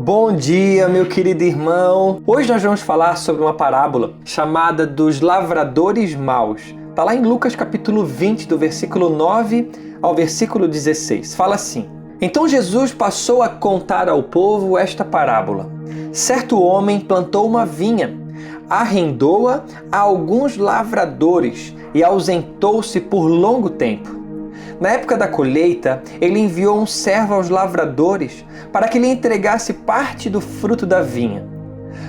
Bom dia, meu querido irmão! Hoje nós vamos falar sobre uma parábola chamada dos lavradores maus. Está lá em Lucas capítulo 20, do versículo 9 ao versículo 16. Fala assim: Então Jesus passou a contar ao povo esta parábola. Certo homem plantou uma vinha, arrendou-a a alguns lavradores e ausentou-se por longo tempo. Na época da colheita, ele enviou um servo aos lavradores para que lhe entregasse parte do fruto da vinha.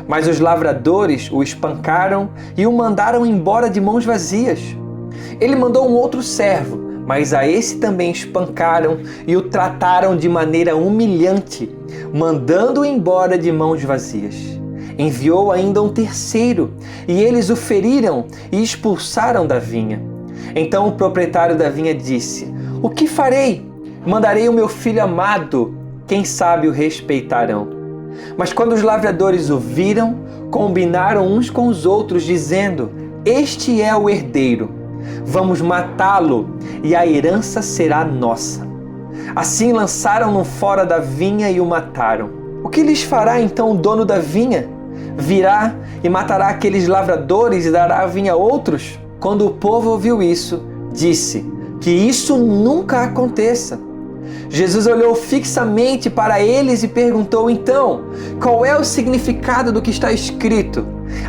Mas os lavradores o espancaram e o mandaram embora de mãos vazias. Ele mandou um outro servo, mas a esse também espancaram e o trataram de maneira humilhante, mandando-o embora de mãos vazias. Enviou ainda um terceiro, e eles o feriram e expulsaram da vinha. Então o proprietário da vinha disse: O que farei? Mandarei o meu filho amado, quem sabe o respeitarão. Mas quando os lavradores o viram, combinaram uns com os outros, dizendo: Este é o herdeiro, vamos matá-lo e a herança será nossa. Assim lançaram-no fora da vinha e o mataram. O que lhes fará então o dono da vinha? Virá e matará aqueles lavradores e dará a vinha a outros? Quando o povo ouviu isso, disse: Que isso nunca aconteça. Jesus olhou fixamente para eles e perguntou: Então, qual é o significado do que está escrito?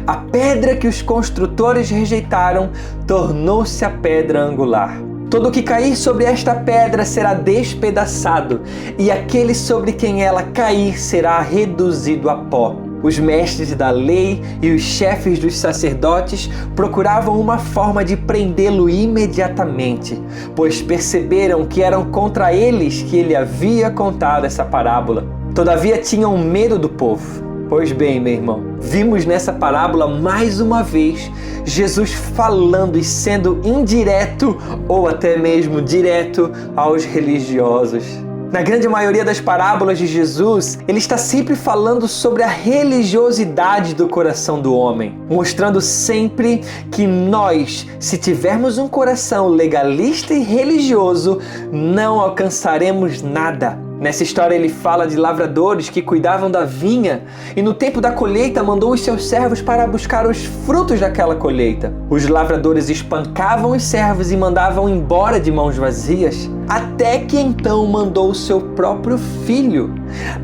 A pedra que os construtores rejeitaram tornou-se a pedra angular. Todo o que cair sobre esta pedra será despedaçado, e aquele sobre quem ela cair será reduzido a pó. Os mestres da lei e os chefes dos sacerdotes procuravam uma forma de prendê-lo imediatamente, pois perceberam que eram contra eles que ele havia contado essa parábola. Todavia tinham medo do povo. Pois bem, meu irmão, vimos nessa parábola mais uma vez Jesus falando e sendo indireto ou até mesmo direto aos religiosos. Na grande maioria das parábolas de Jesus, ele está sempre falando sobre a religiosidade do coração do homem, mostrando sempre que nós, se tivermos um coração legalista e religioso, não alcançaremos nada. Nessa história ele fala de lavradores que cuidavam da vinha e no tempo da colheita mandou os seus servos para buscar os frutos daquela colheita. Os lavradores espancavam os servos e mandavam embora de mãos vazias, até que então mandou o seu próprio filho,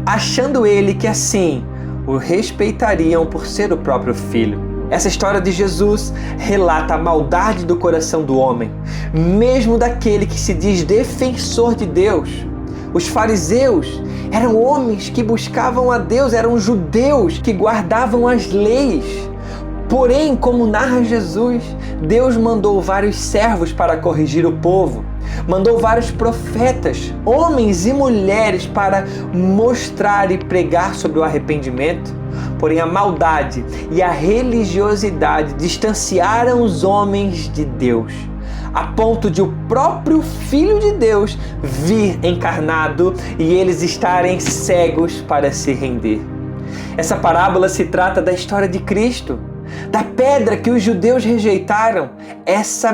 achando ele que assim o respeitariam por ser o próprio filho. Essa história de Jesus relata a maldade do coração do homem, mesmo daquele que se diz defensor de Deus. Os fariseus eram homens que buscavam a Deus, eram judeus que guardavam as leis. Porém, como narra Jesus, Deus mandou vários servos para corrigir o povo. Mandou vários profetas, homens e mulheres, para mostrar e pregar sobre o arrependimento. Porém, a maldade e a religiosidade distanciaram os homens de Deus, a ponto de o próprio Filho de Deus vir encarnado e eles estarem cegos para se render. Essa parábola se trata da história de Cristo, da pedra que os judeus rejeitaram. Essa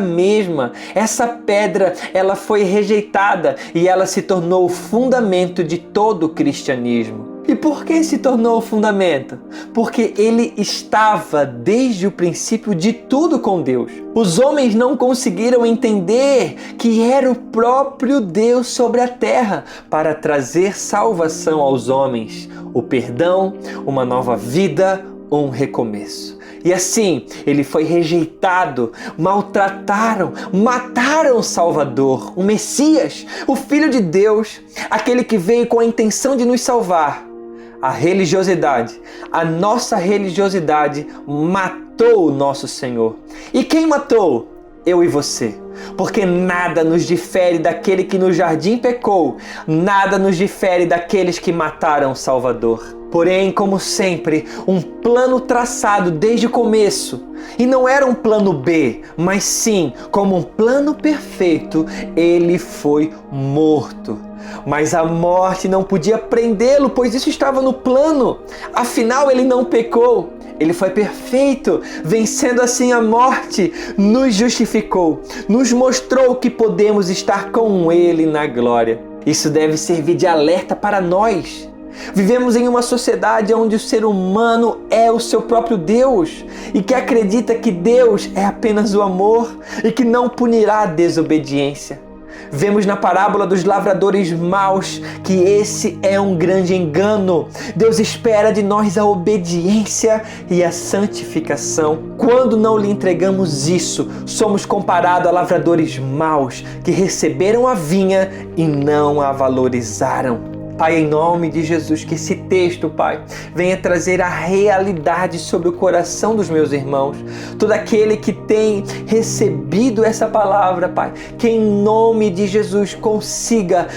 pedra, ela foi rejeitada e ela se tornou o fundamento de todo o cristianismo. E por que se tornou o fundamento? Porque ele estava desde o princípio de tudo com Deus. Os homens não conseguiram entender que era o próprio Deus sobre a terra para trazer salvação aos homens, o perdão, uma nova vida, um recomeço. E assim, ele foi rejeitado, maltrataram, mataram o Salvador, o Messias, o Filho de Deus, aquele que veio com a intenção de nos salvar. A religiosidade, a nossa religiosidade matou o nosso Senhor. E quem matou? Eu e você. Porque nada nos difere daquele que no jardim pecou, nada nos difere daqueles que mataram o Salvador. Porém, como sempre, um plano traçado desde o começo. E não era um plano B, mas sim, como um plano perfeito, ele foi morto. Mas a morte não podia prendê-lo, pois isso estava no plano. Afinal, ele não pecou. Ele foi perfeito, vencendo assim a morte, nos justificou, nos mostrou que podemos estar com Ele na glória. Isso deve servir de alerta para nós. Vivemos em uma sociedade onde o ser humano é o seu próprio Deus e que acredita que Deus é apenas o amor e que não punirá a desobediência. Vemos na parábola dos lavradores maus que esse é um grande engano. Deus espera de nós a obediência e a santificação. Quando não lhe entregamos isso, somos comparados a lavradores maus que receberam a vinha e não a valorizaram. Pai, em nome de Jesus, que esse texto, Pai, venha trazer a realidade sobre o coração dos meus irmãos. Todo aquele que tem recebido essa palavra, Pai, que em nome de Jesus consiga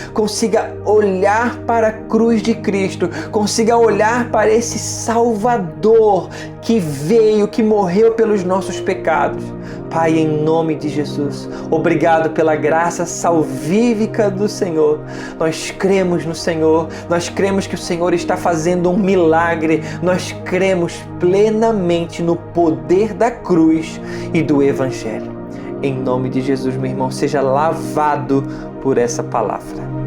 olhar para a cruz de Cristo, consiga olhar para esse Salvador que veio, que morreu pelos nossos pecados. Pai, em nome de Jesus, obrigado pela graça salvífica do Senhor. Nós cremos no Senhor, nós cremos que o Senhor está fazendo um milagre, nós cremos plenamente no poder da cruz e do Evangelho. Em nome de Jesus, meu irmão, seja lavado por essa palavra.